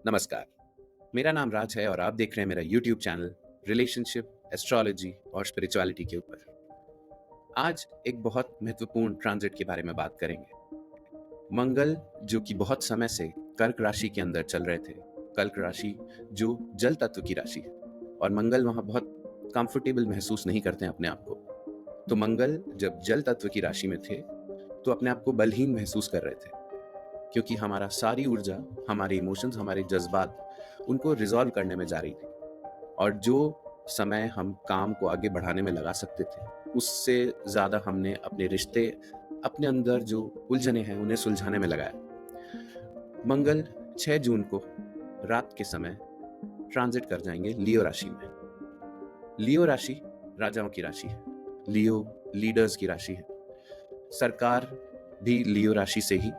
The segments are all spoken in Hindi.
नमस्कार, मेरा नाम राज है और आप देख रहे हैं मेरा यूट्यूब चैनल रिलेशनशिप, एस्ट्रोलॉजी और स्पिरिचुअलिटी के ऊपर। आज एक बहुत महत्वपूर्ण ट्रांजिट के बारे में बात करेंगे। मंगल, जो कि बहुत समय से कर्क राशि के अंदर चल रहे थे। कर्क राशि जो जल तत्व की राशि है और मंगल वहाँ बहुत कंफर्टेबल महसूस नहीं करते हैं अपने आप को। तो मंगल जब जल तत्व की राशि में थे, तो अपने आप को बलहीन महसूस कर रहे थे, क्योंकि हमारा सारी ऊर्जा, हमारे इमोशंस, हमारे जज्बात उनको रिजॉल्व करने में जा रही थी। और जो समय हम काम को आगे बढ़ाने में लगा सकते थे, उससे ज़्यादा हमने अपने रिश्ते, अपने अंदर जो उलझने हैं, उन्हें सुलझाने में लगाया। मंगल 6 जून को रात के समय ट्रांजिट कर जाएंगे लियो राशि में। लियो राशि राजाओं की राशि है। लियो लीडर्स की राशि है। सरकार भी लियो राशि से ही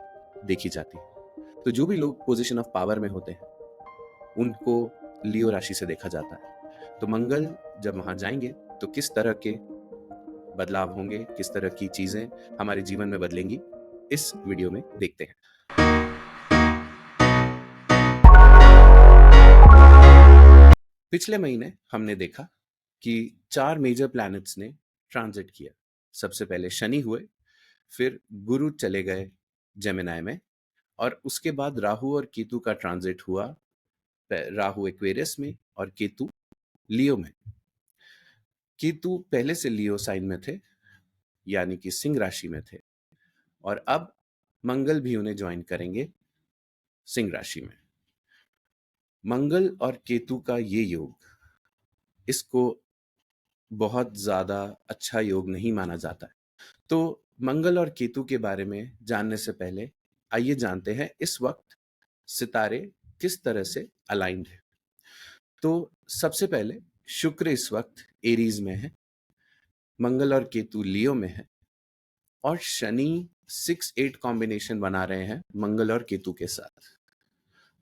देखी जाती है। तो जो भी लोग पोजीशन ऑफ पावर में होते हैं, उनको लियो राशि से देखा जाता है। तो मंगल जब वहां जाएंगे तो किस तरह के बदलाव होंगे, किस तरह की चीजें हमारे जीवन में बदलेंगी, इस वीडियो में देखते हैं। पिछले महीने हमने देखा कि 4 मेजर प्लैनेट्स ने ट्रांजिट किया। सबसे पहले शनि हुए, फिर गुरु चले गए जेमिनाई में, और उसके बाद राहु और केतु का ट्रांजिट हुआ। राहु एक्वेरियस में और केतु लियो में। केतु पहले से लियो साइन में थे, यानी कि सिंह राशि में थे, और अब मंगल भी उन्हें ज्वाइन करेंगे सिंह राशि में। मंगल और केतु का ये योग, इसको बहुत ज्यादा अच्छा योग नहीं माना जाता है। तो मंगल और केतु के बारे में जानने से पहले आइए जानते हैं इस वक्त सितारे किस तरह से अलाइंड है। तो सबसे पहले शुक्र इस वक्त एरीज में है, मंगल और केतु लियो में है, और शनि 6-8 कॉम्बिनेशन बना रहे हैं मंगल और केतु के साथ।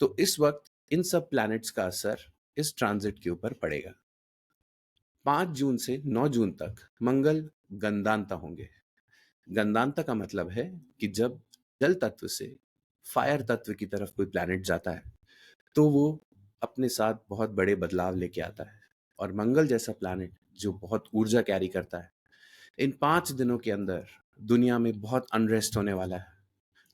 तो इस वक्त इन सब प्लैनेट्स का असर इस ट्रांजिट के ऊपर पड़ेगा। 5 जून से 9 जून तक मंगल गंदांता होंगे। गंदांता का मतलब है कि जब जल तत्व से फायर तत्व की तरफ कोई प्लैनेट जाता है, तो वो अपने साथ बहुत बड़े बदलाव लेके आता है। और मंगल जैसा प्लैनेट जो बहुत ऊर्जा कैरी करता है, इन 5 दिनों के अंदर दुनिया में बहुत अनरेस्ट होने वाला है।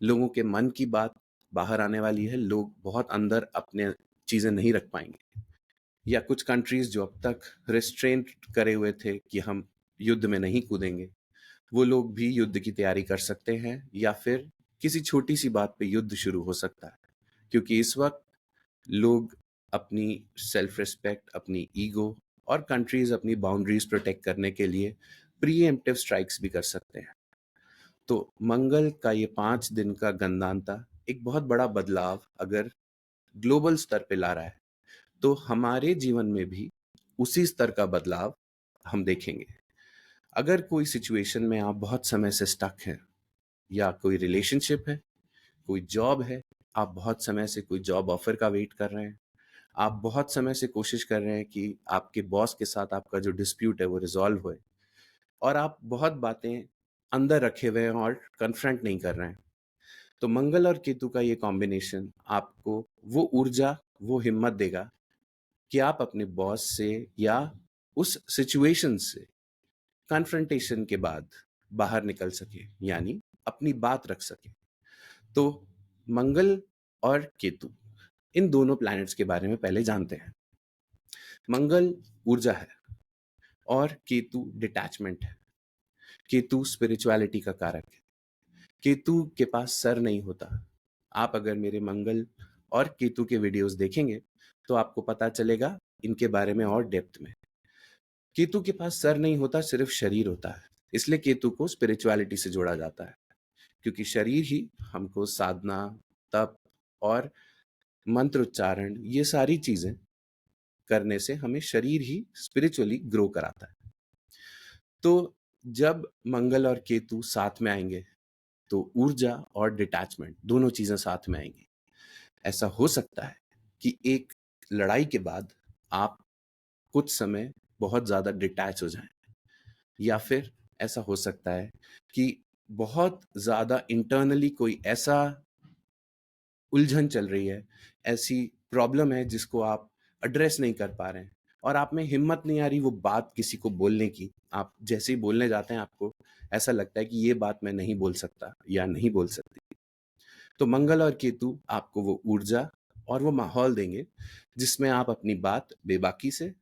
लोगों के मन की बात बाहर आने वाली है। लोग बहुत अंदर अपने चीजें नहीं रख पाएंगे, या कुछ कंट्रीज जो अब तक रिस्ट्रेंट करे हुए थे कि हम युद्ध में नहीं कूदेंगे, वो लोग भी युद्ध की तैयारी कर सकते हैं, या फिर किसी छोटी सी बात पे युद्ध शुरू हो सकता है। क्योंकि इस वक्त लोग अपनी सेल्फ रिस्पेक्ट, अपनी ईगो, और कंट्रीज अपनी बाउंड्रीज प्रोटेक्ट करने के लिए प्रीएम्प्टिव स्ट्राइक्स भी कर सकते हैं। तो मंगल का ये 5 दिन का गंदांता एक बहुत बड़ा बदलाव अगर ग्लोबल स्तर पे ला रहा है, तो हमारे जीवन में भी उसी स्तर का बदलाव हम देखेंगे। अगर कोई सिचुएशन में आप बहुत समय से स्टक हैं, या कोई रिलेशनशिप है, कोई जॉब है, आप बहुत समय से कोई जॉब ऑफर का वेट कर रहे हैं, आप बहुत समय से कोशिश कर रहे हैं कि आपके बॉस के साथ आपका जो डिस्प्यूट है वो रिजॉल्व होए, और आप बहुत बातें अंदर रखे हुए हैं और कन्फ्रंट नहीं कर रहे हैं, तो मंगल और केतु का ये कॉम्बिनेशन आपको वो ऊर्जा, वो हिम्मत देगा कि आप अपने बॉस से या उस सिचुएशन से कन्फ्रंटेशन के बाद बाहर निकल सके, यानी अपनी बात रख सके। तो मंगल और केतु, इन दोनों प्लैनेट्स के बारे में पहले जानते हैं। मंगल ऊर्जा है और केतु डिटैचमेंट है। केतु स्पिरिचुअलिटी का कारक है। केतु के पास सर नहीं होता। आप अगर मेरे मंगल और केतु के वीडियोस देखेंगे तो आपको पता चलेगा इनके बारे में और डेप्थ में। केतु के पास सर नहीं होता, सिर्फ शरीर होता है। इसलिए केतु को स्पिरिचुअलिटी से जोड़ा जाता है, क्योंकि शरीर ही हमको साधना, तप और मंत्र उच्चारण, ये सारी चीजें करने से हमें शरीर ही स्पिरिचुअली ग्रो कराता है। तो जब मंगल और केतु साथ में आएंगे, तो ऊर्जा और डिटैचमेंट दोनों चीजें साथ में आएंगी। ऐसा हो सकता है कि एक लड़ाई के बाद आप कुछ समय बहुत ज्यादा डिटैच हो जाएं, या फिर ऐसा हो सकता है कि बहुत ज्यादा इंटरनली कोई ऐसा उलझन चल रही है, ऐसी प्रॉब्लम है जिसको आप एड्रेस नहीं कर पा रहे हैं और आप में हिम्मत नहीं आ रही वो बात किसी को बोलने की। आप जैसे ही बोलने जाते हैं आपको ऐसा लगता है कि ये बात मैं नहीं बोल सकता या नहीं बोल सकती। तो मंगल और केतु आपको वो ऊर्जा और वो माहौल देंगे जिसमें आप अपनी बात बेबाकी से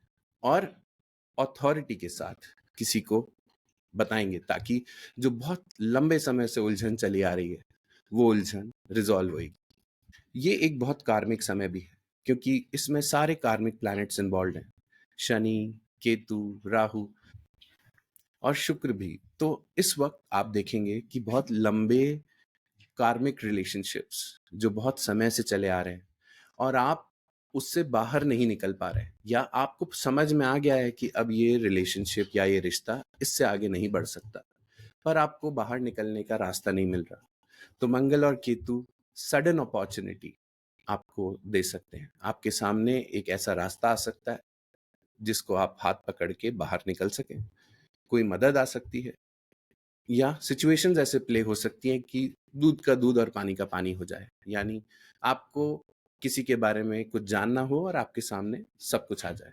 और अथॉरिटी के साथ किसी को बताएंगे, ताकि जो बहुत लंबे समय से उलझन चली आ रही है वो उलझन रिजॉल्व होगी। ये एक बहुत कार्मिक समय भी है क्योंकि इसमें सारे कार्मिक प्लैनेट्स इन्वॉल्व हैं, शनि, केतु, राहु और शुक्र भी। तो इस वक्त आप देखेंगे कि बहुत लंबे कार्मिक रिलेशनशिप्स जो बहुत समय से चले आ रहे हैं और आप उससे बाहर नहीं निकल पा रहे, या आपको समझ में आ गया है कि अब ये रिलेशनशिप या ये रिश्ता इससे आगे नहीं बढ़ सकता, पर आपको बाहर निकलने का रास्ता नहीं मिल रहा। तो मंगल और केतु सडन अपॉर्चुनिटी आपको दे सकते हैं। आपके सामने एक ऐसा रास्ता आ सकता है जिसको आप हाथ पकड़ के बाहर निकल सकें। कोई मदद आ सकती है या सिचुएशंस ऐसे प्ले हो सकती हैं कि दूध का दूध और पानी का पानी हो जाए, यानी आपको किसी के बारे में कुछ जानना हो और आपके सामने सब कुछ आ जाए।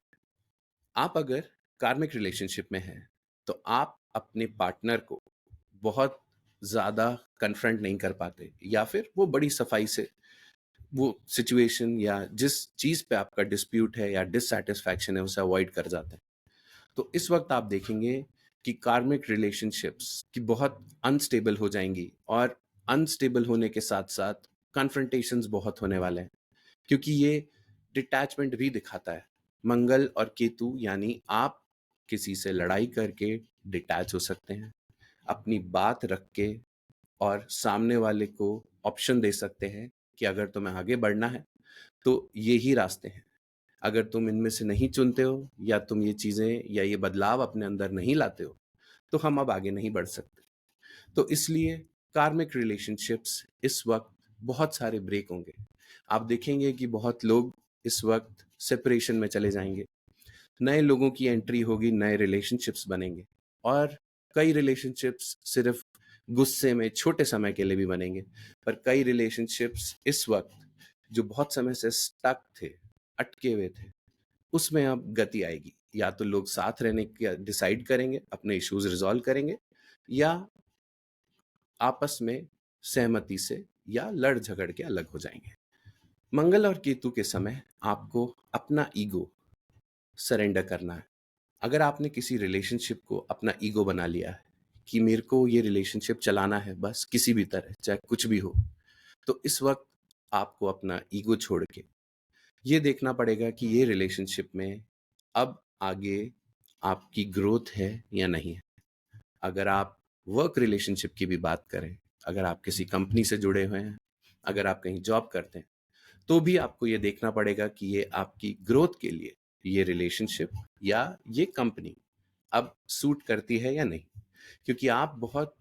आप अगर कार्मिक रिलेशनशिप में हैं तो आप अपने पार्टनर को बहुत ज्यादा कन्फ्रंट नहीं कर पाते, या फिर वो बड़ी सफाई से वो सिचुएशन या जिस चीज पे आपका डिस्प्यूट है या डिससैटिस्फैक्शन है उसे अवॉइड कर जाते हैं। तो इस वक्त आप देखेंगे कि कार्मिक रिलेशनशिप्स की बहुत अनस्टेबल हो जाएंगी, और अनस्टेबल होने के साथ साथ कन्फ्रंटेशंस बहुत होने वाले हैं क्योंकि ये डिटैचमेंट भी दिखाता है। मंगल और केतु यानी आप किसी से लड़ाई करके डिटैच हो सकते हैं, अपनी बात रख के, और सामने वाले को ऑप्शन दे सकते हैं कि अगर तुम्हें आगे बढ़ना है तो ये ही रास्ते हैं। अगर तुम इनमें से नहीं चुनते हो या तुम ये चीजें या ये बदलाव अपने अंदर नहीं लाते हो तो हम अब आगे नहीं बढ़ सकते। तो इसलिए कार्मिक रिलेशनशिप्स इस वक्त बहुत सारे ब्रेक होंगे। आप देखेंगे कि बहुत लोग इस वक्त सेपरेशन में चले जाएंगे, नए लोगों की एंट्री होगी, नए रिलेशनशिप्स बनेंगे, और कई रिलेशनशिप्स सिर्फ गुस्से में छोटे समय के लिए भी बनेंगे, पर कई रिलेशनशिप्स इस वक्त जो बहुत समय से स्टक थे, अटके हुए थे, उसमें अब गति आएगी। या तो लोग साथ रहने का डिसाइड करेंगे, अपने इश्यूज रिजॉल्व करेंगे, या आपस में सहमति से या लड़ झगड़ के अलग हो जाएंगे। मंगल और केतु के समय आपको अपना ईगो सरेंडर करना है। अगर आपने किसी रिलेशनशिप को अपना ईगो बना लिया है कि मेरे को ये रिलेशनशिप चलाना है बस किसी भी तरह, चाहे कुछ भी हो, तो इस वक्त आपको अपना ईगो छोड़ के ये देखना पड़ेगा कि ये रिलेशनशिप में अब आगे आपकी ग्रोथ है या नहीं है। अगर आप वर्क रिलेशनशिप की भी बात करें, अगर आप किसी कंपनी से जुड़े हुए हैं, अगर आप कहीं जॉब करते हैं, तो भी आपको ये देखना पड़ेगा कि ये आपकी ग्रोथ के लिए ये रिलेशनशिप या ये कंपनी अब सूट करती है या नहीं। क्योंकि आप बहुत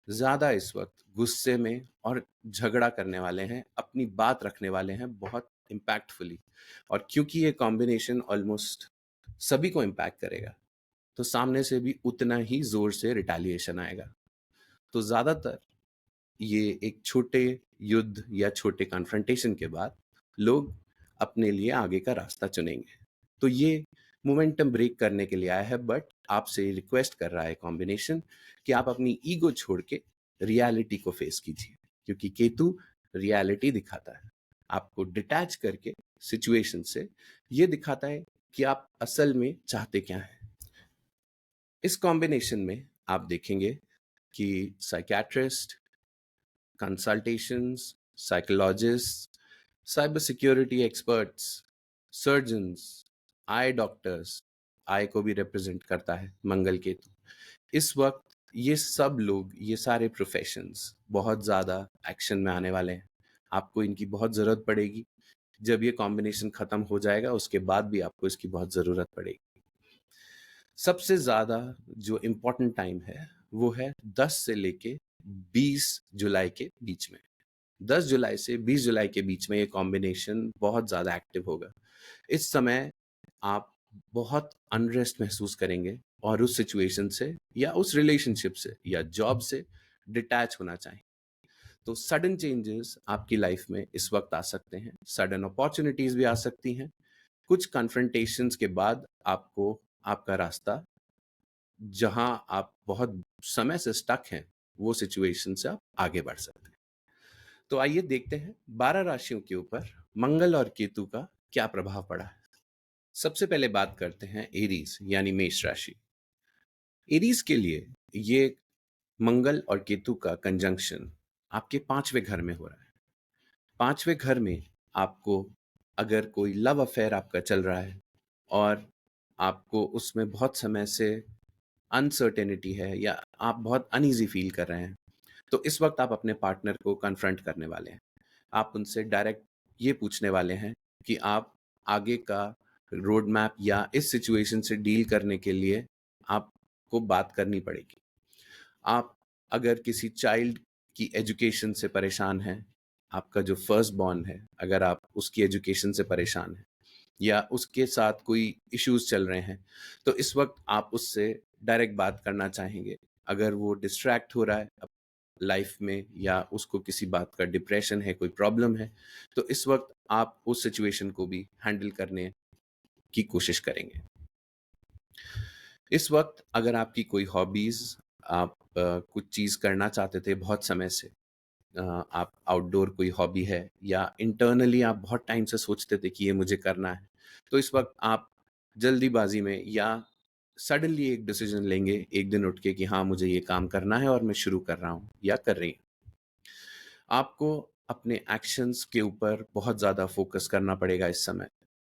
ज्यादा इस वक्त गुस्से में और झगड़ा करने वाले हैं, अपनी बात रखने वाले हैं बहुत इम्पैक्टफुली, और क्योंकि ये कॉम्बिनेशन ऑलमोस्ट सभी को इम्पैक्ट करेगा तो सामने से भी उतना ही जोर से रिटेलिएशन आएगा। तो ज्यादातर ये एक छोटे युद्ध या छोटे कन्फ्रंटेशन के बाद लोग अपने लिए आगे का रास्ता चुनेंगे। तो ये मोमेंटम ब्रेक करने के लिए आया है, बट आपसे रिक्वेस्ट कर रहा है कॉम्बिनेशन कि आप अपनी ईगो छोड़ के रियलिटी को फेस कीजिए, क्योंकि केतु रियलिटी दिखाता है, आपको डिटैच करके सिचुएशन से ये दिखाता है कि आप असल में चाहते क्या हैं। इस कॉम्बिनेशन में आप देखेंगे कि psychiatrist, consultations, psychologist, cyber security experts, surgeons, eye doctors, eye को भी रिप्रेजेंट करता है मंगल केतु, इस वक्त ये सब लोग, ये सारे प्रोफेशंस बहुत ज़्यादा एक्शन में आने वाले हैं। आपको इनकी बहुत ज़रूरत पड़ेगी। जब ये कॉम्बिनेशन ख़त्म हो जाएगा उसके बाद भी आपको इसकी बहुत ज़रूरत पड़ेगी। सबसे ज़्यादा जो इम्पोर्टेंट टाइम है वो है 10 से लेके 20 जुलाई के बीच में। 10 जुलाई से 20 जुलाई के बीच में ये कॉम्बिनेशन बहुत ज़्यादा एक्टिव होगा। इस समय आप बहुत अनरेस्ट महसूस करेंगे और उस सिचुएशन से या उस रिलेशनशिप से या जॉब से डिटैच होना चाहें। तो सडन चेंजेस आपकी लाइफ में इस वक्त आ सकते हैं, सडन अपॉर्चुनिटीज भी आ सकती हैं। कुछ कन्फ्रंटेशंस के बाद आपको आपका रास्ता, जहां आप बहुत समय से स्टक हैं, वो सिचुएशन से आप आगे बढ़ सकते हैं। तो आइए देखते हैं 12 राशियों के ऊपर मंगल और केतु का क्या प्रभाव पड़ा है। सबसे पहले बात करते हैं एरीज यानी मेष राशि। एरीज के लिए ये मंगल और केतु का कंजंक्शन आपके 5वें घर में हो रहा है। 5वें घर में आपको, अगर कोई लव अफेयर आपका चल रहा है और आपको उसमें बहुत समय से अनसर्टेनिटी है या आप बहुत अनईजी फील कर रहे हैं, तो इस वक्त आप अपने पार्टनर को कन्फ्रंट करने वाले हैं। आप उनसे डायरेक्ट ये पूछने वाले हैं कि आप आगे का रोड मैप या इस सिचुएशन से डील करने के लिए आपको बात करनी पड़ेगी। आप अगर किसी चाइल्ड की एजुकेशन से परेशान हैं, आपका जो फर्स्ट बॉर्न है, अगर आप उसकी एजुकेशन से परेशान हैं या उसके साथ कोई इश्यूज चल रहे हैं, तो इस वक्त आप उससे डायरेक्ट बात करना चाहेंगे। अगर वो डिस्ट्रैक्ट हो रहा है लाइफ में या उसको किसी बात का डिप्रेशन है, कोई प्रॉब्लम है, तो इस वक्त आप उस सिचुएशन को भी हैंडल करने की कोशिश करेंगे। इस वक्त अगर आपकी कोई हॉबीज, आप कुछ चीज करना चाहते थे बहुत समय से, आप आउटडोर कोई हॉबी है या इंटरनली आप बहुत टाइम से सोचते थे कि ये मुझे करना है, तो इस वक्त आप जल्दीबाजी में या सडनली एक डिसीजन लेंगे एक दिन उठ के कि हाँ मुझे ये काम करना है और मैं शुरू कर रहा हूँ या कर रही हूँ। आपको अपने एक्शंस के ऊपर बहुत ज़्यादा फोकस करना पड़ेगा इस समय,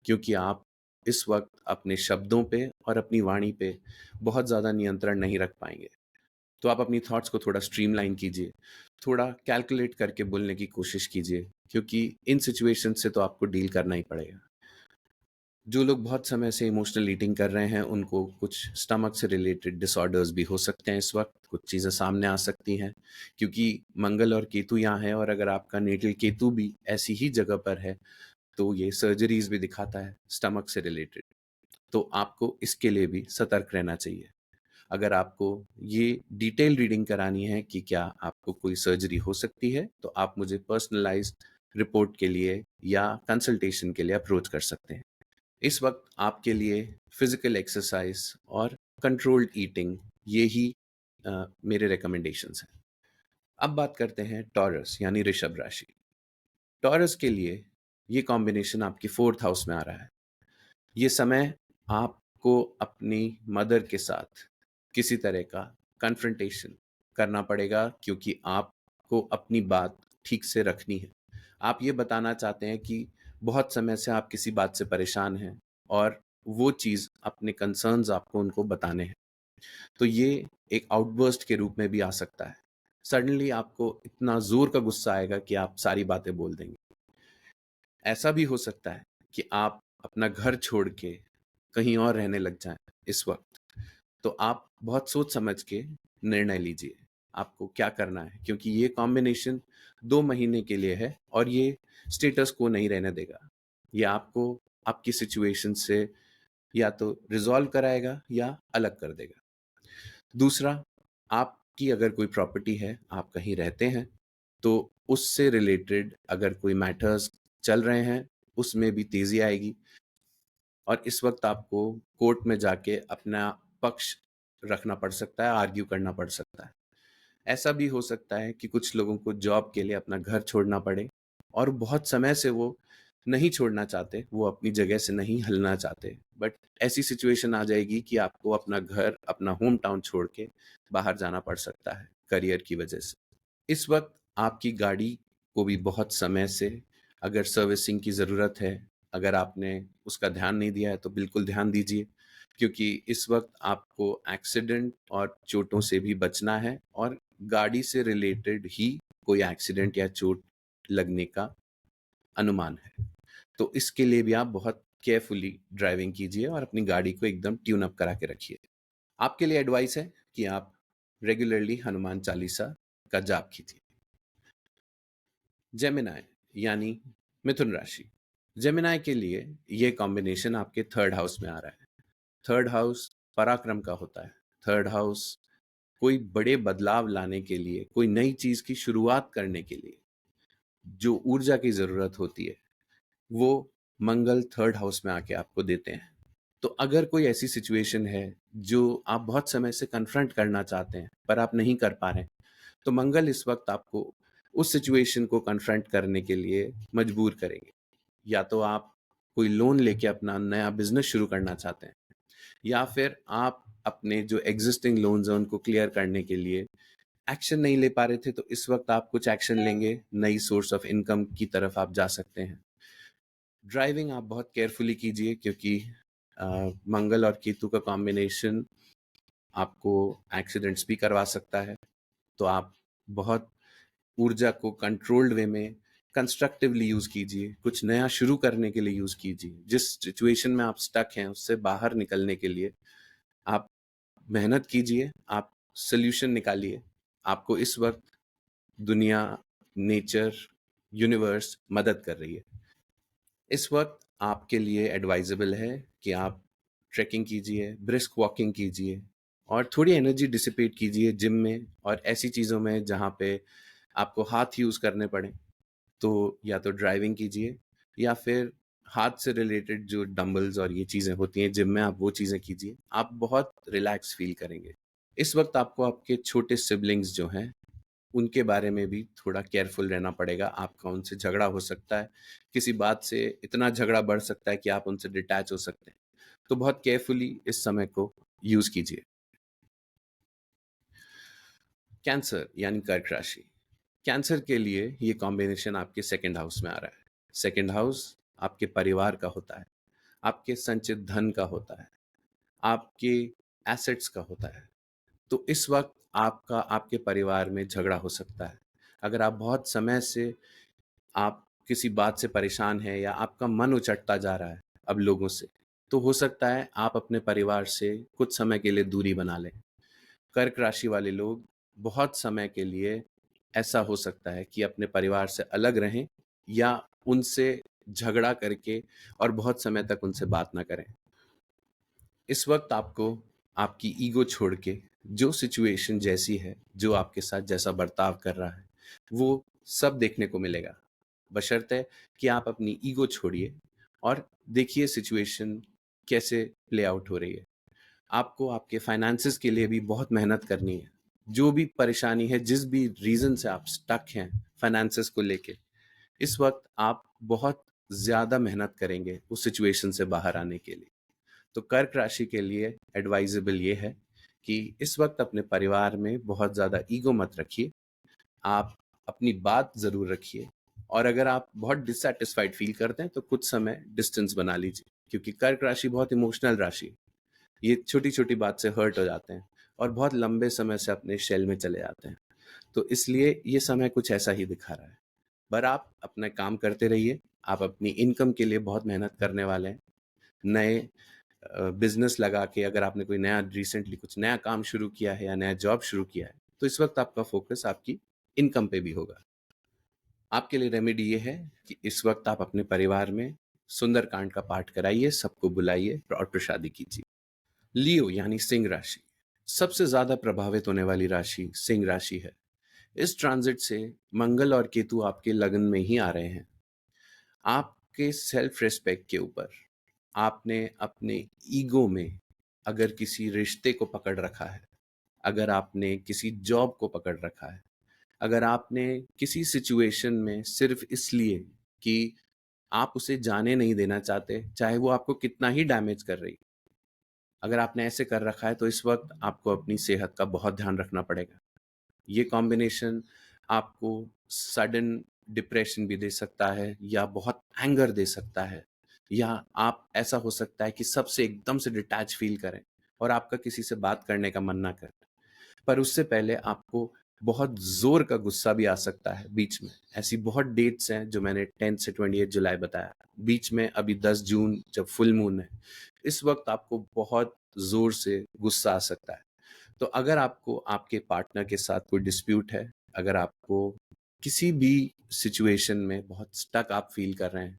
क्योंकि आप इस वक्त अपने शब्दों पे और अपनी वाणी पे बहुत ज़्यादा नियंत्रण नहीं रख पाएंगे। तो आप अपनी थॉट्स को थोड़ा स्ट्रीमलाइन कीजिए, थोड़ा कैलकुलेट करके बोलने की कोशिश कीजिए, क्योंकि इन सिचुएशन से तो आपको डील करना ही पड़ेगा। जो लोग बहुत समय से इमोशनल ईटिंग कर रहे हैं, उनको कुछ स्टमक से रिलेटेड डिसऑर्डर्स भी हो सकते हैं। इस वक्त कुछ चीज़ें सामने आ सकती हैं, क्योंकि मंगल और केतु यहाँ है और अगर आपका नेटल केतु भी ऐसी ही जगह पर है, तो ये सर्जरीज भी दिखाता है स्टमक से रिलेटेड। तो आपको इसके लिए भी सतर्क रहना चाहिए। अगर आपको ये डिटेल रीडिंग करानी है कि क्या आपको कोई सर्जरी हो सकती है, तो आप मुझे पर्सनलाइज्ड रिपोर्ट के लिए या कंसल्टेशन के लिए अप्रोच कर सकते हैं। इस वक्त आपके लिए फिजिकल एक्सरसाइज और कंट्रोल्ड ईटिंग, ये ही मेरे रिकमेंडेशंस हैं। अब बात करते हैं टॉरस यानी ऋषभ राशि। टॉरस के लिए ये कॉम्बिनेशन आपकी 4th हाउस में आ रहा है। ये समय आपको अपनी मदर के साथ किसी तरह का कन्फ्रंटेशन करना पड़ेगा, क्योंकि आपको अपनी बात ठीक से रखनी है। आप ये बताना चाहते हैं कि बहुत समय से आप किसी बात से परेशान हैं और वो चीज़, अपने कंसर्न्स आपको उनको बताने हैं। तो ये एक आउटबर्स्ट के रूप में भी आ सकता है। सडनली आपको इतना जोर का गुस्सा आएगा कि आप सारी बातें बोल देंगे। ऐसा भी हो सकता है कि आप अपना घर छोड़ के कहीं और रहने लग जाएं इस वक्त। तो आप बहुत सोच समझ के निर्णय लीजिए आपको क्या करना है, क्योंकि ये कॉम्बिनेशन 2 महीने के लिए है और ये स्टेटस को नहीं रहने देगा। ये आपको आपकी सिचुएशन से या तो रिजॉल्व कराएगा या अलग कर देगा। दूसरा, आपकी अगर कोई प्रॉपर्टी है, आप कहीं रहते हैं, तो उससे रिलेटेड अगर कोई मैटर्स चल रहे हैं, उसमें भी तेजी आएगी और इस वक्त आपको कोर्ट में जाके अपना पक्ष रखना पड़ सकता है, आर्ग्यू करना पड़ सकता है। ऐसा भी हो सकता है कि कुछ लोगों को जॉब के लिए अपना घर छोड़ना पड़े और बहुत समय से वो नहीं छोड़ना चाहते, वो अपनी जगह से नहीं हिलना चाहते, बट ऐसी सिचुएशन आ जाएगी कि आपको अपना घर, अपना होम टाउन छोड़ के बाहर जाना पड़ सकता है करियर की वजह से। इस वक्त आपकी गाड़ी को भी बहुत समय से अगर सर्विसिंग की ज़रूरत है, अगर आपने उसका ध्यान नहीं दिया है, तो बिल्कुल ध्यान दीजिए, क्योंकि इस वक्त आपको एक्सीडेंट और चोटों से भी बचना है और गाड़ी से रिलेटेड ही कोई एक्सीडेंट या चोट लगने का अनुमान है। तो इसके लिए भी आप बहुत केयरफुली ड्राइविंग कीजिए और अपनी गाड़ी को एकदम ट्यून अप करा के रखिए। आपके लिए एडवाइस है कि आप रेगुलरली हनुमान चालीसा का जाप कीजिए। जेमिनाई यानी मिथुन राशि। जेमिनाई के लिए ये कॉम्बिनेशन आपके 3rd हाउस में आ रहा है। 3rd हाउस पराक्रम का होता है। 3rd हाउस कोई बड़े बदलाव लाने के लिए, कोई नई चीज़ की शुरुआत करने के लिए जो ऊर्जा की ज़रूरत होती है, वो मंगल 3rd हाउस में आके आपको देते हैं। तो अगर कोई ऐसी सिचुएशन है जो आप बहुत समय से कन्फ्रंट करना चाहते हैं, पर आप नहीं कर पा रहे हैं, तो मंगल इस वक़्त आपको उस सिचुएशन को कन्फ्रंट करने के लिए मजबूर करेंगे। या तो आप कोई लोन लेके अपना नया बिज़नेस शुरू करना चाहते हैं, या फिर आप अपने जो एक्जिस्टिंग लोन्स हैं उनको क्लियर करने के लिए एक्शन नहीं ले पा रहे थे, तो इस वक़्त आप कुछ एक्शन लेंगे, नई सोर्स ऑफ इनकम की तरफ आप जा सकते हैं। ड्राइविंग आप बहुत केयरफुली कीजिए, क्योंकि अ, मंगल और केतु का कॉम्बिनेशन आपको एक्सीडेंट्स भी करवा सकता है। तो आप बहुत ऊर्जा को कंट्रोल्ड वे में कंस्ट्रक्टिवली यूज़ कीजिए, कुछ नया शुरू करने के लिए यूज़ कीजिए। जिस सिचुएशन में आप स्टक हैं, उससे बाहर निकलने के लिए आप मेहनत कीजिए, आप सॉल्यूशन निकालिए। आपको इस वक़्त दुनिया, नेचर, यूनिवर्स मदद कर रही है। इस वक़्त आपके लिए एडवाइजेबल है कि आप ट्रेकिंग कीजिए, ब्रिस्क वॉकिंग कीजिए और थोड़ी एनर्जी डिसिपेट कीजिए जिम में और ऐसी चीज़ों में जहाँ पे आपको हाथ यूज़ करने पड़ें। तो या तो ड्राइविंग कीजिए, या फिर हाथ से रिलेटेड जो डंबल्स और ये चीज़ें होती हैं जिम में, आप वो चीज़ें कीजिए। आप बहुत रिलैक्स फ़ील करेंगे। इस वक़्त आपको आपके छोटे सिबलिंग्स जो हैं, उनके बारे में भी थोड़ा केयरफुल रहना पड़ेगा। आपका उनसे झगड़ा हो सकता है, किसी बात से इतना झगड़ा बढ़ सकता है कि आप उनसे डिटैच हो सकते हैं। तो बहुत केयरफुली इस समय को यूज़ कीजिए। कैंसर यानी कर्क राशि। कैंसर के लिए ये कॉम्बिनेशन आपके 2nd हाउस में आ रहा है। 2nd हाउस आपके परिवार का होता है, आपके संचित धन का होता है, आपके एसेट्स का होता है। तो इस वक़्त आपका आपके परिवार में झगड़ा हो सकता है। अगर आप बहुत समय से आप किसी बात से परेशान हैं या आपका मन उचटता जा रहा है अब लोगों से, तो हो सकता है आप अपने परिवार से कुछ समय के लिए दूरी बना लें। कर्क राशि वाले लोग बहुत समय के लिए ऐसा हो सकता है कि अपने परिवार से अलग रहें, या उनसे झगड़ा करके और बहुत समय तक उनसे बात ना करें। इस वक्त आपको आपकी ईगो छोड़ के जो सिचुएशन जैसी है, जो आपके साथ जैसा बर्ताव कर रहा है, वो सब देखने को मिलेगा। बशर्ते कि आप अपनी ईगो छोड़िए और देखिए सिचुएशन कैसे प्ले आउट हो रही है। आपको आपके फाइनेंसेस के लिए भी बहुत मेहनत करनी है। जो भी परेशानी है, जिस भी रीज़न से आप स्टक हैं फाइनेंसेस को लेके, इस वक़्त आप बहुत ज़्यादा मेहनत करेंगे उस सिचुएशन से बाहर आने के लिए। तो कर्क राशि के लिए एडवाइजेबल ये है कि इस वक़्त अपने परिवार में बहुत ज़्यादा ईगो मत रखिए। आप अपनी बात ज़रूर रखिए, और अगर आप बहुत डिससैटिस्फाइड फ़ील करते हैं, तो कुछ समय डिस्टेंस बना लीजिए, क्योंकि कर्क राशि बहुत इमोशनल राशि है। ये छोटी-छोटी बात से हर्ट हो जाते हैं और बहुत लंबे समय से अपने शेल में चले जाते हैं। तो इसलिए ये समय कुछ ऐसा ही दिखा रहा है। पर आप अपना काम करते रहिए, आप अपनी इनकम के लिए बहुत मेहनत करने वाले हैं। नए बिज़नेस लगा के, अगर आपने कोई नया रिसेंटली कुछ नया काम शुरू किया है या नया जॉब शुरू किया है, तो इस वक़्त आपका फ़ोकस आपकी इनकम पे भी होगा। आपके लिए रेमेडी ये है कि इस वक़्त आप अपने परिवार में सुंदरकांड का पाठ कराइए, सबको बुलाइए और प्रसादी कीजिए। लियो यानी सिंह राशि। सबसे ज्यादा प्रभावित होने वाली राशि सिंह राशि है। इस ट्रांजिट से मंगल और केतु आपके लगन में ही आ रहे हैं। आपके सेल्फ रिस्पेक्ट के ऊपर, आपने अपने ईगो में अगर किसी रिश्ते को पकड़ रखा है, अगर आपने किसी जॉब को पकड़ रखा है, अगर आपने किसी सिचुएशन में सिर्फ इसलिए कि आप उसे जाने नहीं देना चाहते, चाहे वो आपको कितना ही डैमेज कर रही, अगर आपने ऐसे कर रखा है, तो इस वक्त आपको अपनी सेहत का बहुत ध्यान रखना पड़ेगा। ये कॉम्बिनेशन आपको सडन डिप्रेशन भी दे सकता है, या बहुत एंगर दे सकता है, या आप ऐसा हो सकता है कि सबसे एकदम से डिटैच फील करें और आपका किसी से बात करने का मन ना करे। पर उससे पहले आपको बहुत ज़ोर का गुस्सा भी आ सकता है बीच में। ऐसी बहुत डेट्स हैं जो मैंने 10 से 28 जुलाई बताया। बीच में अभी 10 जून जब फुल मून है, इस वक़्त आपको बहुत ज़ोर से गुस्सा आ सकता है। तो अगर आपको आपके पार्टनर के साथ कोई डिस्प्यूट है, अगर आपको किसी भी सिचुएशन में बहुत स्टक आप फ़ील कर रहे हैं,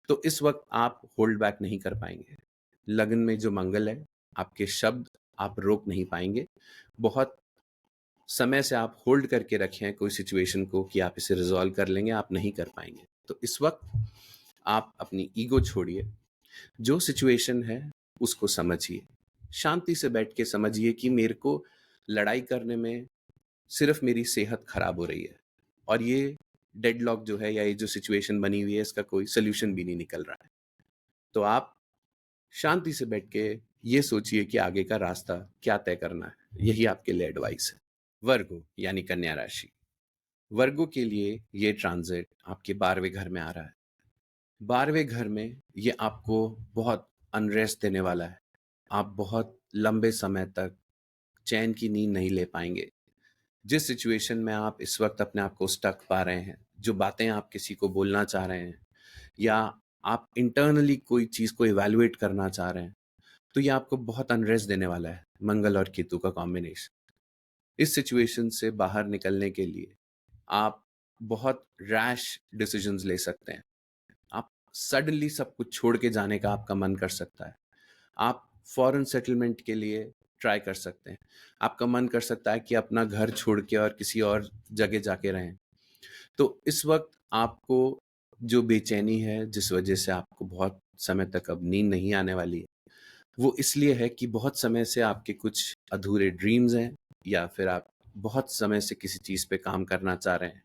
तो इस वक़्त आप होल्ड बैक नहीं कर पाएँगे। लगन में जो मंगल है, आपके शब्द आप रोक नहीं पाएँगे। बहुत समय से आप होल्ड करके रखे हैं कोई सिचुएशन को कि आप इसे रिजॉल्व कर लेंगे, आप नहीं कर पाएंगे। तो इस वक्त आप अपनी ईगो छोड़िए, जो सिचुएशन है उसको समझिए, शांति से बैठ के समझिए कि मेरे को लड़ाई करने में सिर्फ मेरी सेहत खराब हो रही है, और ये डेडलॉक जो है या ये जो सिचुएशन बनी हुई है इसका कोई सोल्यूशन भी नहीं निकल रहा है। तो आप शांति से बैठ के ये सोचिए कि आगे का रास्ता क्या तय करना है। यही आपके लिए एडवाइस है। वर्गो यानी कन्या राशि, वर्गो के लिए ये ट्रांजिट आपके 12वें घर में आ रहा है। 12वें घर में ये आपको बहुत अनरेस्ट देने वाला है। आप बहुत लंबे समय तक चैन की नींद नहीं ले पाएंगे। जिस सिचुएशन में आप इस वक्त अपने आप को स्टक पा रहे हैं, जो बातें आप किसी को बोलना चाह रहे हैं, या आप इंटरनली कोई चीज को इवैल्यूएट करना चाह रहे हैं, तो ये आपको बहुत अनरेस्ट देने वाला है। मंगल और केतु का कॉम्बिनेशन। इस सिचुएशन से बाहर निकलने के लिए आप बहुत रैश डिसीजंस ले सकते हैं। आप सडनली सब कुछ छोड़ के जाने का आपका मन कर सकता है। आप फॉरेन सेटलमेंट के लिए ट्राई कर सकते हैं। आपका मन कर सकता है कि अपना घर छोड़ के और किसी और जगह जाके रहें। तो इस वक्त आपको जो बेचैनी है, जिस वजह से आपको बहुत समय तक अब नींद नहीं आने वाली है, वो इसलिए है कि बहुत समय से आपके कुछ अधूरे ड्रीम्स हैं, या फिर आप बहुत समय से किसी चीज पे काम करना चाह रहे हैं,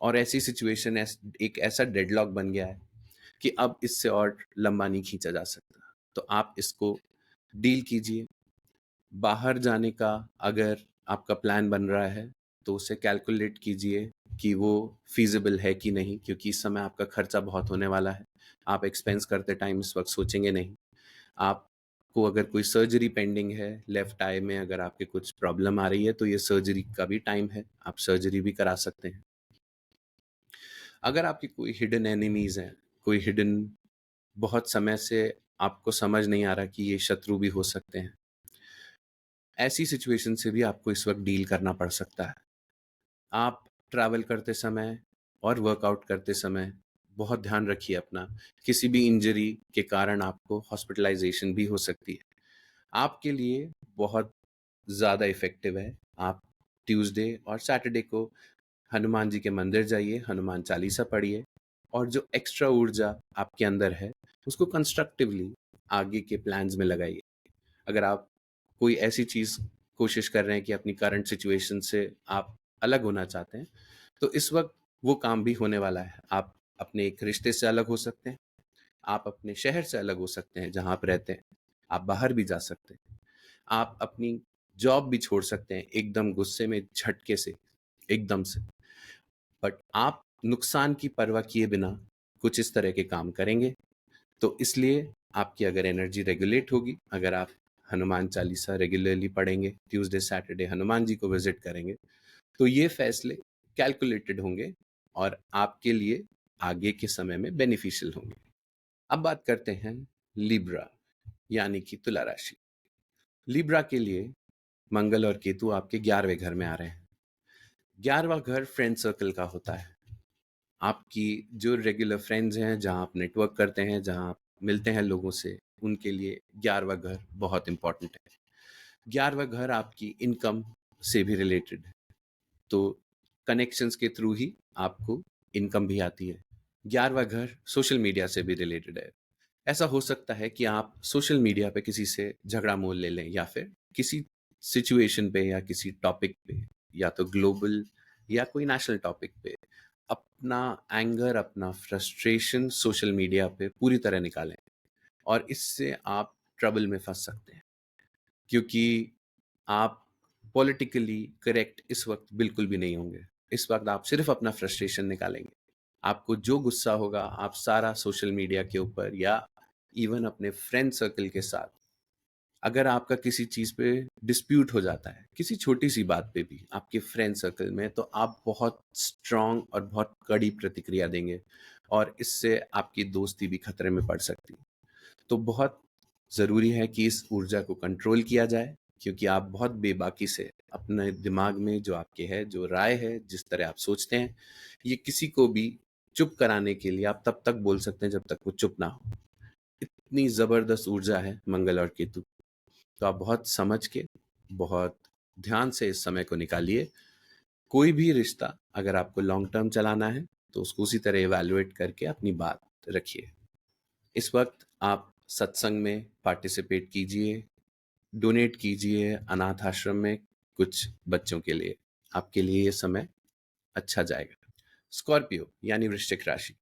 और ऐसी सिचुएशन एक ऐसा डेडलॉक बन गया है कि अब इससे और लंबा नहीं खींचा जा सकता। तो आप इसको डील कीजिए। बाहर जाने का अगर आपका प्लान बन रहा है तो उसे कैलकुलेट कीजिए कि वो फीजिबल है कि नहीं, क्योंकि इस समय आपका खर्चा बहुत होने वाला है। आप एक्सपेंस करते टाइम इस वक्त सोचेंगे नहीं। आपको अगर कोई सर्जरी पेंडिंग है, लेफ्ट आई में अगर आपके कुछ प्रॉब्लम आ रही है, तो ये सर्जरी का भी टाइम है, आप सर्जरी भी करा सकते हैं। अगर आपकी कोई हिडन एनिमीज हैं, कोई हिडन, बहुत समय से आपको समझ नहीं आ रहा कि ये शत्रु भी हो सकते हैं, ऐसी सिचुएशन से भी आपको इस वक्त डील करना पड़ सकता है। आप ट्रैवल करते समय और वर्कआउट करते समय बहुत ध्यान रखिए अपना। किसी भी इंजरी के कारण आपको हॉस्पिटलाइजेशन भी हो सकती है। आपके लिए बहुत ज़्यादा इफ़ेक्टिव है, आप ट्यूसडे और सैटरडे को हनुमान जी के मंदिर जाइए, हनुमान चालीसा पढ़िए, और जो एक्स्ट्रा ऊर्जा आपके अंदर है उसको कंस्ट्रक्टिवली आगे के प्लान्स में लगाइए। अगर आप कोई ऐसी चीज़ कोशिश कर रहे हैं कि अपनी करंट सिचुएशन से आप अलग होना चाहते हैं, तो इस वक्त वो काम भी होने वाला है। आप अपने एक रिश्ते से अलग हो सकते हैं, आप अपने शहर से अलग हो सकते हैं जहाँ आप रहते हैं, आप बाहर भी जा सकते हैं, आप अपनी जॉब भी छोड़ सकते हैं एकदम गुस्से में, झटके से, एकदम से। बट आप नुकसान की परवाह किए बिना कुछ इस तरह के काम करेंगे, तो इसलिए आपकी अगर एनर्जी रेगुलेट होगी, अगर आप हनुमान चालीसा रेगुलरली पढ़ेंगे, ट्यूसडे सैटरडे हनुमान जी को विजिट करेंगे, तो ये फैसले कैलकुलेटेड होंगे और आपके लिए आगे के समय में बेनिफिशियल होंगे। अब बात करते हैं लिब्रा यानी कि तुला राशि। लिब्रा के लिए मंगल और केतु आपके 11वें घर में आ रहे हैं। 11वां घर फ्रेंड सर्कल का होता है। आपकी जो रेगुलर फ्रेंड्स हैं, जहाँ आप नेटवर्क करते हैं, जहाँ आप मिलते हैं लोगों से, उनके लिए 11वां घर बहुत इंपॉर्टेंट है। 11वां घर आपकी इनकम से भी रिलेटेड है, तो कनेक्शंस के थ्रू ही आपको इनकम भी आती है। 11वां घर सोशल मीडिया से भी रिलेटेड है। ऐसा हो सकता है कि आप सोशल मीडिया पे किसी से झगड़ा मोल ले लें, या फिर किसी सिचुएशन पे या किसी टॉपिक पे, या तो ग्लोबल या कोई नेशनल टॉपिक पे, अपना एंगर, अपना फ्रस्ट्रेशन सोशल मीडिया पे पूरी तरह निकालें, और इससे आप ट्रबल में फंस सकते हैं, क्योंकि आप पॉलिटिकली करेक्ट इस वक्त बिल्कुल भी नहीं होंगे। इस वक्त आप सिर्फ अपना फ्रस्ट्रेशन निकालेंगे। आपको जो गुस्सा होगा आप सारा सोशल मीडिया के ऊपर या इवन अपने फ्रेंड सर्कल के साथ, अगर आपका किसी चीज पे डिस्प्यूट हो जाता है, किसी छोटी सी बात पे भी आपके फ्रेंड सर्कल में, तो आप बहुत स्ट्रांग और बहुत कड़ी प्रतिक्रिया देंगे, और इससे आपकी दोस्ती भी खतरे में पड़ सकती है। तो बहुत ज़रूरी है कि इस ऊर्जा को कंट्रोल किया जाए, क्योंकि आप बहुत बेबाकी से अपने दिमाग में जो आपके है, जो राय है, जिस तरह आप सोचते हैं, ये किसी को भी चुप कराने के लिए आप तब तक बोल सकते हैं जब तक वो चुप ना हो। इतनी ज़बरदस्त ऊर्जा है मंगल और केतु। तो आप बहुत समझ के, बहुत ध्यान से इस समय को निकालिए। कोई भी रिश्ता अगर आपको लॉन्ग टर्म चलाना है तो उसको उसी तरह इवैल्यूएट करके अपनी बात रखिए। इस वक्त आप सत्संग में पार्टिसिपेट कीजिए, डोनेट कीजिए अनाथ आश्रम में कुछ बच्चों के लिए। आपके लिए ये समय अच्छा जाएगा। स्कॉर्पियो यानी वृश्चिक राशि,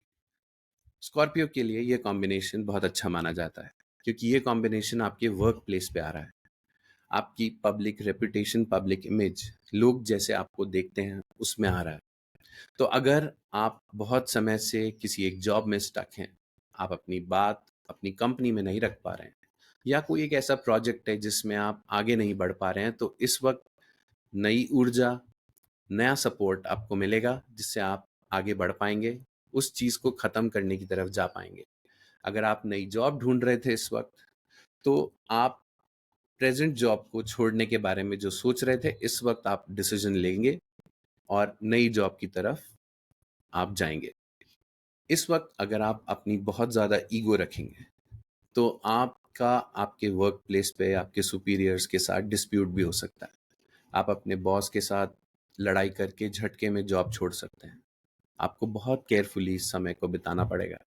स्कॉर्पियो के लिए ये कॉम्बिनेशन बहुत अच्छा माना जाता है क्योंकि ये कॉम्बिनेशन आपके वर्क प्लेस पे आ रहा है। आपकी पब्लिक रेपुटेशन, पब्लिक इमेज, लोग जैसे आपको देखते हैं उसमें आ रहा है। तो अगर आप बहुत समय से किसी एक जॉब में स्टक हैं, आप अपनी बात अपनी कंपनी में नहीं रख पा रहे हैं, या कोई एक ऐसा प्रोजेक्ट है जिसमें आप आगे नहीं बढ़ पा रहे हैं, तो इस वक्त नई ऊर्जा, नया सपोर्ट आपको मिलेगा जिससे आप आगे बढ़ पाएंगे, उस चीज़ को ख़त्म करने की तरफ जा पाएंगे। अगर आप नई जॉब ढूंढ रहे थे इस वक्त, तो आप प्रेजेंट जॉब को छोड़ने के बारे में जो सोच रहे थे, इस वक्त आप डिसीजन लेंगे और नई जॉब की तरफ आप जाएंगे। इस वक्त अगर आप अपनी बहुत ज़्यादा ईगो रखेंगे तो आपका आपके वर्क प्लेस पे आपके सुपीरियर्स के साथ डिस्प्यूट भी हो सकता है। आप अपने बॉस के साथ लड़ाई करके झटके में जॉब छोड़ सकते हैं। आपको बहुत केयरफुली इस समय को बिताना पड़ेगा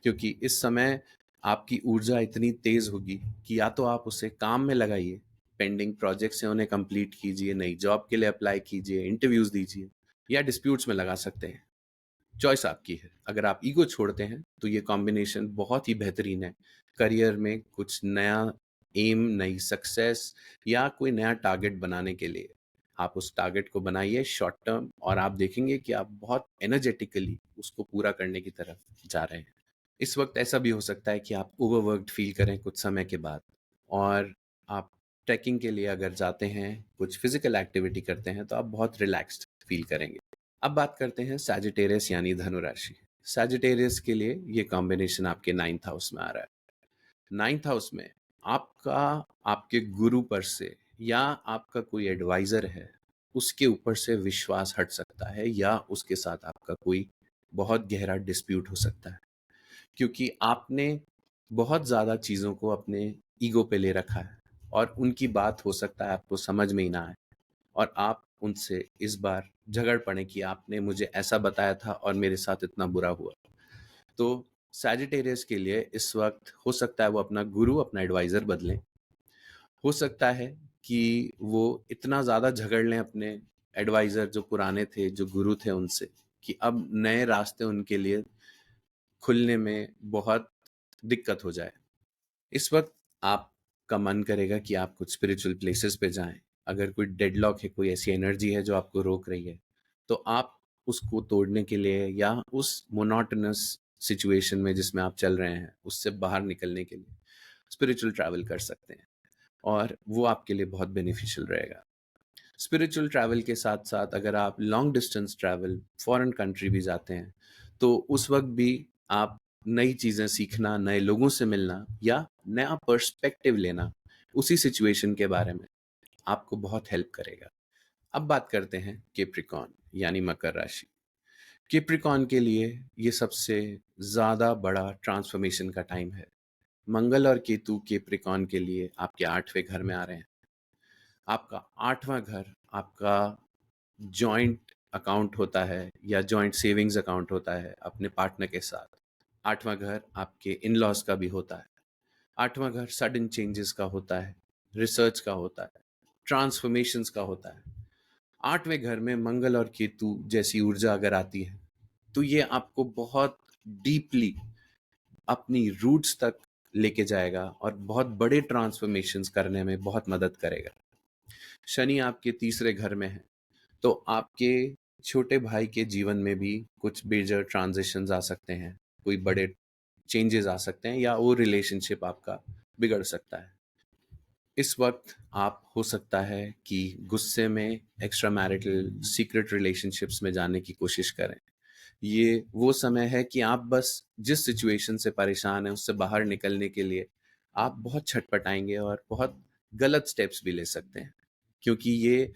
क्योंकि इस समय आपकी ऊर्जा इतनी तेज होगी कि या तो आप उसे काम में लगाइए, पेंडिंग प्रोजेक्ट्स हैं उन्हें कंप्लीट कीजिए, नई जॉब के लिए अप्लाई कीजिए, इंटरव्यूज दीजिए, या डिस्प्यूट्स में लगा सकते हैं। चॉइस आपकी है। अगर आप ईगो छोड़ते हैं तो ये कॉम्बिनेशन बहुत ही बेहतरीन है करियर में कुछ नया एम, नई सक्सेस या कोई नया टारगेट बनाने के लिए। आप उस टारगेट को बनाइए शॉर्ट टर्म और आप देखेंगे कि आप बहुत एनर्जेटिकली उसको पूरा करने की तरफ जा रहे हैं। इस वक्त ऐसा भी हो सकता है कि आप ओवरवर्कड फील करें कुछ समय के बाद, और आप ट्रैकिंग के लिए अगर जाते हैं, कुछ फिजिकल एक्टिविटी करते हैं, तो आप बहुत रिलैक्स्ड फील करेंगे। अब बात करते हैं सैजिटेरियस यानी धनु राशि। सैजिटेरियस के लिए ये कॉम्बिनेशन आपके 9th हाउस में आ रहा है। 9th हाउस में आपका आपके गुरु पर से या आपका कोई एडवाइजर है उसके ऊपर से विश्वास हट सकता है, या उसके साथ आपका कोई बहुत गहरा डिस्प्यूट हो सकता है क्योंकि आपने बहुत ज़्यादा चीज़ों को अपने ईगो पे ले रखा है और उनकी बात हो सकता है आपको समझ में ही ना आए, और आप उनसे इस बार झगड़ पड़े कि आपने मुझे ऐसा बताया था और मेरे साथ इतना बुरा हुआ। तो सैजिटेरियस के लिए इस वक्त हो सकता है वो अपना गुरु, अपना एडवाइज़र बदलें। हो सकता है कि वो इतना ज़्यादा झगड़ लें अपने एडवाइज़र जो पुराने थे, जो गुरु थे उनसे, कि अब नए रास्ते उनके लिए खुलने में बहुत दिक्कत हो जाए। इस वक्त आपका मन करेगा कि आप कुछ स्पिरिचुअल प्लेसेस पे जाएं। अगर कोई डेडलॉक है, कोई ऐसी एनर्जी है जो आपको रोक रही है, तो आप उसको तोड़ने के लिए या उस मोनोटोनस सिचुएशन में जिसमें आप चल रहे हैं उससे बाहर निकलने के लिए स्पिरिचुअल ट्रैवल कर सकते हैं, और वो आपके लिए बहुत बेनिफिशियल रहेगा। स्पिरिचुअल ट्रैवल के साथ साथ अगर आप long distance travel, foreign country भी जाते हैं, तो उस वक्त भी आप नई चीज़ें सीखना, नए लोगों से मिलना या नया पर्सपेक्टिव लेना उसी सिचुएशन के बारे में आपको बहुत हेल्प करेगा। अब बात करते हैं केप्रिकॉन यानी मकर राशि। केप्रिकॉन के लिए ये सबसे ज़्यादा बड़ा ट्रांसफॉर्मेशन का टाइम है। मंगल और केतु केप्रिकॉन के लिए आपके 8वें घर में आ रहे हैं। आपका 8वां घर आपका जॉइंट अकाउंट होता है या जॉइंट सेविंग्स अकाउंट होता है अपने पार्टनर के साथ। 8वां घर आपके इन लॉज का भी होता है। 8वां घर सडन चेंजेस का होता है, रिसर्च का होता है, ट्रांसफॉर्मेशंस का होता है। 8वें घर में मंगल और केतु जैसी ऊर्जा अगर आती है तो ये आपको बहुत डीपली अपनी रूट्स तक लेके जाएगा और बहुत बड़े ट्रांसफॉर्मेशंस करने में बहुत मदद करेगा। शनि आपके 3रे घर में है, तो आपके छोटे भाई के जीवन में भी कुछ मेजर ट्रांजिशंस आ सकते हैं, कोई बड़े चेंजेस आ सकते हैं, या वो रिलेशनशिप आपका बिगड़ सकता है। इस वक्त आप हो सकता है कि गुस्से में एक्स्ट्रा मैरिटल सीक्रेट रिलेशनशिप्स में जाने की कोशिश करें। ये वो समय है कि आप बस जिस सिचुएशन से परेशान हैं उससे बाहर निकलने के लिए आप बहुत छटपटाएंगे और बहुत गलत स्टेप्स भी ले सकते हैं, क्योंकि ये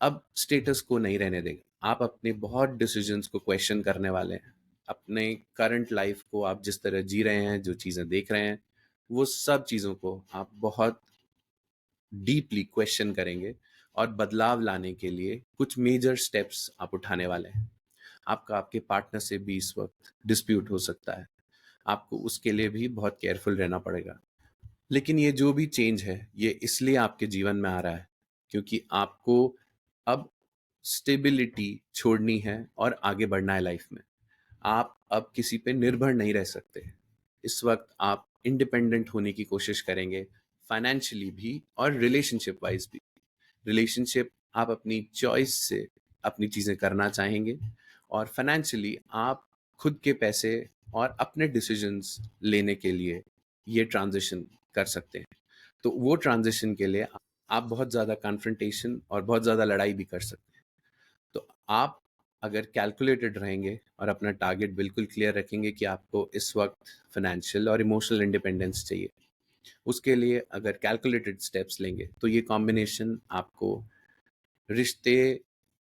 अब स्टेटस को नहीं रहने देगा। आप अपने बहुत डिसीजंस को क्वेश्चन करने वाले हैं। अपने करंट लाइफ को आप जिस तरह जी रहे हैं, जो चीज़ें देख रहे हैं, वो सब चीज़ों को आप बहुत डीपली क्वेश्चन करेंगे और बदलाव लाने के लिए कुछ मेजर स्टेप्स आप उठाने वाले हैं। आपका आपके पार्टनर से भी इस वक्त डिस्प्यूट हो सकता है, आपको उसके लिए भी बहुत केयरफुल रहना पड़ेगा। लेकिन ये जो भी चेंज है ये इसलिए आपके जीवन में आ रहा है क्योंकि आपको अब स्टेबिलिटी छोड़नी है और आगे बढ़ना है लाइफ में। आप अब किसी पे निर्भर नहीं रह सकते। इस वक्त आप इंडिपेंडेंट होने की कोशिश करेंगे, फाइनेंशियली भी और रिलेशनशिप वाइज भी। रिलेशनशिप आप अपनी चॉइस से अपनी चीज़ें करना चाहेंगे, और फाइनेंशियली आप खुद के पैसे और अपने डिसीजंस लेने के लिए ये ट्रांजिशन कर सकते हैं। तो वो ट्रांजिशन के लिए आप बहुत ज़्यादा कन्फ्रंटेशन और बहुत ज़्यादा लड़ाई भी कर सकते हैं। तो आप अगर कैलकुलेटेड रहेंगे और अपना टारगेट बिल्कुल क्लियर रखेंगे कि आपको इस वक्त फाइनेंशियल और इमोशनल इंडिपेंडेंस चाहिए, उसके लिए अगर कैलकुलेटेड स्टेप्स लेंगे तो ये कॉम्बिनेशन आपको रिश्ते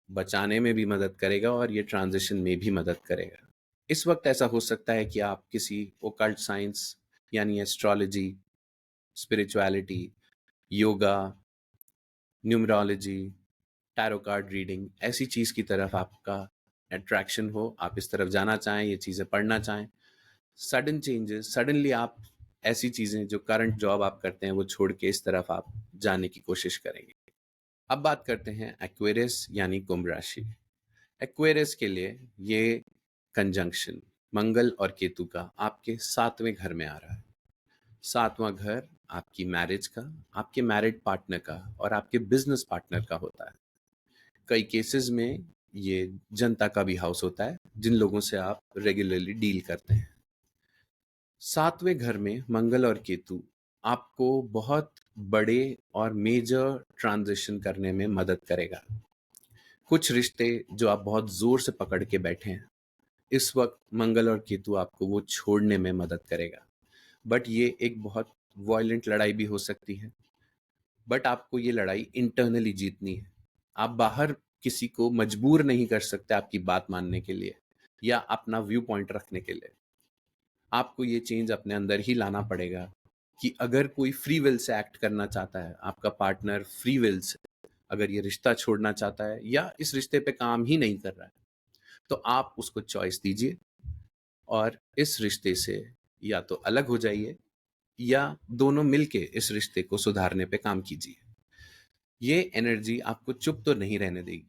बचाने में भी मदद करेगा और ये ट्रांजिशन में भी मदद करेगा। इस वक्त ऐसा हो सकता है कि आप किसी ओकल्ट साइंस यानी astrology, spirituality, yoga, numerology, tarot card reading ऐसी चीज़ की तरफ आपका अट्रैक्शन हो, आप इस तरफ जाना चाहें, ये चीज़ें पढ़ना चाहें। सडन चेंजेस, सडनली आप ऐसी चीज़ें जो करंट जॉब आप करते हैं वो छोड़ के इस तरफ आप जाने की कोशिश करेंगे। अब बात करते हैं एक्वेरियस यानी कुंभ राशि। एक्वेरियस के लिए ये कंजंक्शन मंगल और केतु का आपके 7वें घर में आ रहा है। 7वां घर आपकी मैरिज का, आपके मैरिड पार्टनर का और आपके बिजनेस पार्टनर का होता है। कई केसेस में ये जनता का भी हाउस होता है, जिन लोगों से आप रेगुलरली डील करते हैं। 7वें घर में मंगल और केतु आपको बहुत बड़े और मेजर ट्रांजिशन करने में मदद करेगा। कुछ रिश्ते जो आप बहुत जोर से पकड़ के बैठे हैं, इस वक्त मंगल और केतु आपको वो छोड़ने में मदद करेगा। बट ये एक बहुत वॉयलेंट लड़ाई भी हो सकती है, बट आपको ये लड़ाई इंटरनली जीतनी है। आप बाहर किसी को मजबूर नहीं कर सकते आपकी बात मानने के लिए या अपना व्यू पॉइंट रखने के लिए। आपको ये चेंज अपने अंदर ही लाना पड़ेगा कि अगर कोई फ्री विल से एक्ट करना चाहता है, आपका पार्टनर फ्री विल से अगर ये रिश्ता छोड़ना चाहता है या इस रिश्ते पे काम ही नहीं कर रहा है, तो आप उसको चॉइस दीजिए और इस रिश्ते से या तो अलग हो जाइए या दोनों मिलके इस रिश्ते को सुधारने पे काम कीजिए। ये एनर्जी आपको चुप तो नहीं रहने देगी।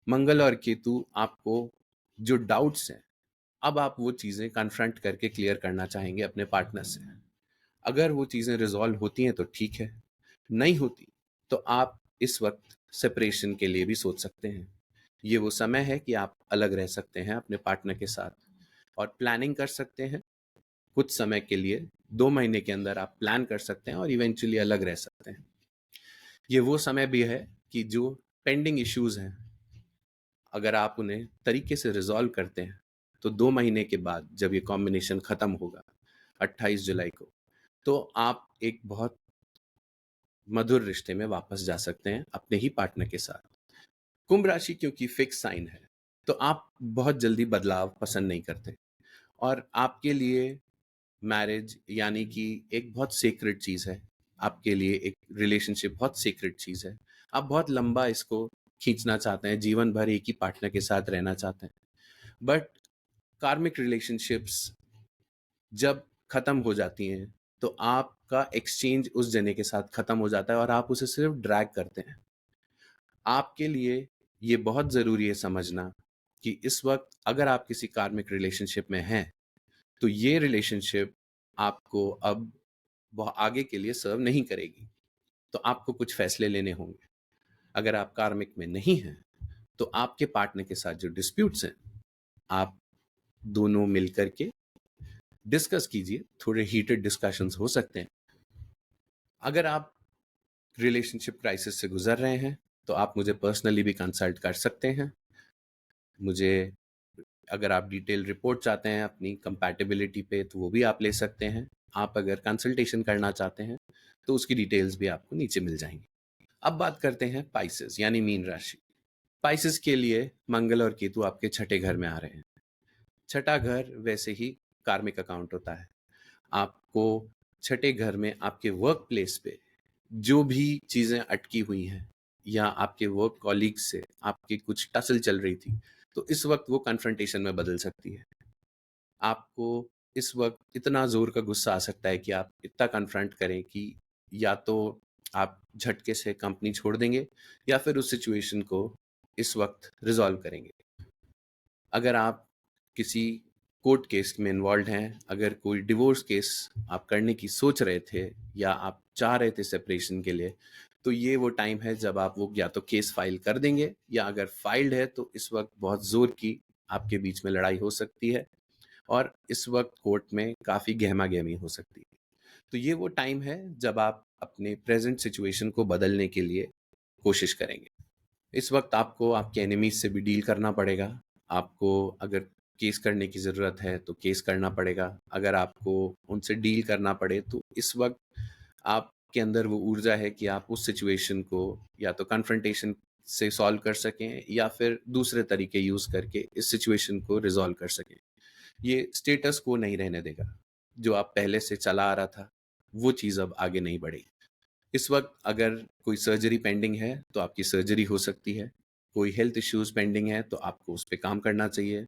मंगल और केतु आपको जो डाउट्स हैं, अब आप वो चीज़ें कन्फ्रंट करके क्लियर करना चाहेंगे अपने पार्टनर से। अगर वो चीज़ें रिजॉल्व होती हैं तो ठीक है, नहीं होती तो आप इस वक्त सेपरेशन के लिए भी सोच सकते हैं। ये वो समय है कि आप अलग रह सकते हैं अपने पार्टनर के साथ और प्लानिंग कर सकते हैं। कुछ समय के लिए 2 महीने के अंदर आप प्लान कर सकते हैं और इवेंचुअली अलग रह सकते हैं। ये वो समय भी है कि जो पेंडिंग इश्यूज हैं, अगर आप उन्हें तरीके से रिजॉल्व करते हैं तो 2 महीने के बाद जब ये कॉम्बिनेशन खत्म होगा 28 जुलाई को, तो आप एक बहुत मधुर रिश्ते में वापस जा सकते हैं अपने ही पार्टनर के साथ। कुंभ राशि क्योंकि फिक्स साइन है, तो आप बहुत जल्दी बदलाव पसंद नहीं करते और आपके लिए मैरिज यानी कि एक बहुत सीक्रेट चीज़ है। आपके लिए एक रिलेशनशिप बहुत सीक्रेट चीज़ है। आप बहुत लंबा इसको खींचना चाहते हैं, जीवन भर एक ही पार्टनर के साथ रहना चाहते हैं। बट कार्मिक रिलेशनशिप्स जब खत्म हो जाती हैं, तो आपका एक्सचेंज उस जने के साथ खत्म हो जाता है और आप उसे सिर्फ ड्रैग करते हैं। आपके लिए ये बहुत ज़रूरी है समझना कि इस वक्त अगर आप किसी कार्मिक रिलेशनशिप में हैं, तो ये रिलेशनशिप आपको अब आगे के लिए सर्व नहीं करेगी। तो आपको कुछ फैसले लेने होंगे। अगर आप कार्मिक में नहीं हैं, तो आपके पार्टनर के साथ जो डिस्प्यूट्स हैं, आप दोनों मिलकर के डिस्कस कीजिए। थोड़े हीटेड डिस्कशंस हो सकते हैं। अगर आप रिलेशनशिप क्राइसिस से गुजर रहे हैं, तो आप मुझे पर्सनली भी कंसल्ट कर सकते हैं। मुझे अगर आप डिटेल रिपोर्ट चाहते हैं अपनी कंपैटिबिलिटी पे, तो वो भी आप ले सकते हैं। आप अगर कंसल्टेशन करना चाहते हैं, तो उसकी डिटेल्स भी आपको नीचे मिल जाएंगी। अब बात करते हैं पाइसेस यानी मीन राशि। पाइसेस के लिए मंगल और केतु आपके छठे घर में आ रहे हैं। छठा घर वैसे ही कार्मिक अकाउंट होता है। आपको छठे घर में आपके वर्क प्लेस पे जो भी चीज़ें अटकी हुई हैं, या आपके वर्क कॉलीग्स से आपकी कुछ टसल चल रही थी, तो इस वक़्त वो कन्फ्रंटेशन में बदल सकती है। आपको इस वक़्त इतना ज़ोर का गुस्सा आ सकता है कि आप इतना कन्फ्रंट करें कि या तो आप झटके से कंपनी छोड़ देंगे या फिर उस सिचुएशन को इस वक़्त रिज़ॉल्व करेंगे। अगर आप किसी कोर्ट केस में इन्वॉल्व्ड हैं, अगर कोई डिवोर्स केस आप करने की सोच रहे थे या आप चाह रहे थे सेपरेशन के लिए, तो ये वो टाइम है जब आप वो या तो केस फाइल कर देंगे या अगर फाइल्ड है तो इस वक़्त बहुत ज़ोर की आपके बीच में लड़ाई हो सकती है और इस वक़्त कोर्ट में काफ़ी गहमा-गहमी हो सकती है। तो ये वो टाइम है जब आप अपने प्रेज़ेंट सिचुएशन को बदलने के लिए कोशिश करेंगे। इस वक़्त आपको आपके एनिमीज़ से भी डील करना पड़ेगा। आपको अगर केस करने की ज़रूरत है, तो केस करना पड़ेगा। अगर आपको उनसे डील करना पड़े, तो इस वक़्त आपके अंदर वो ऊर्जा है कि आप उस सिचुएशन को या तो कन्फ्रंटेशन से सॉल्व कर सकें या फिर दूसरे तरीके यूज़ करके इस सिचुएशन को रिज़ॉल्व कर सकें। ये स्टेटस को नहीं रहने देगा। जो आप पहले से चला आ रहा था, वो चीज़ अब आगे नहीं बढ़ेगी। इस वक़्त अगर कोई सर्जरी पेंडिंग है, तो आपकी सर्जरी हो सकती है। कोई हेल्थ इश्यूज़ पेंडिंग है, तो आपको उस पे काम करना चाहिए।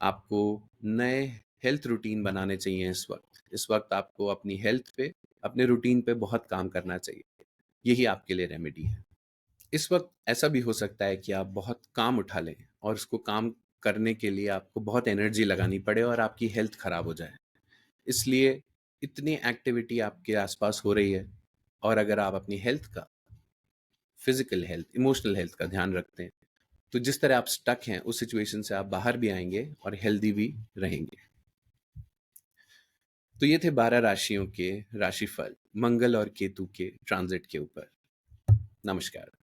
आपको नए हेल्थ रूटीन बनाने चाहिए इस वक़्त। इस वक़्त आपको अपनी हेल्थ पे, अपने रूटीन पे बहुत काम करना चाहिए। यही आपके लिए रेमेडी है। इस वक़्त ऐसा भी हो सकता है कि आप बहुत काम उठा लें और उसको काम करने के लिए आपको बहुत एनर्जी लगानी पड़े और आपकी हेल्थ खराब हो जाए। इसलिए इतनी एक्टिविटी आपके आसपास हो रही है और अगर आप अपनी हेल्थ का, फिजिकल हेल्थ, इमोशनल हेल्थ का ध्यान रखते हैं, तो जिस तरह आप स्टक हैं उस सिचुएशन से आप बाहर भी आएंगे और हेल्दी भी रहेंगे। तो ये थे 12 राशियों के राशिफल मंगल और केतु के ट्रांजिट के ऊपर। नमस्कार।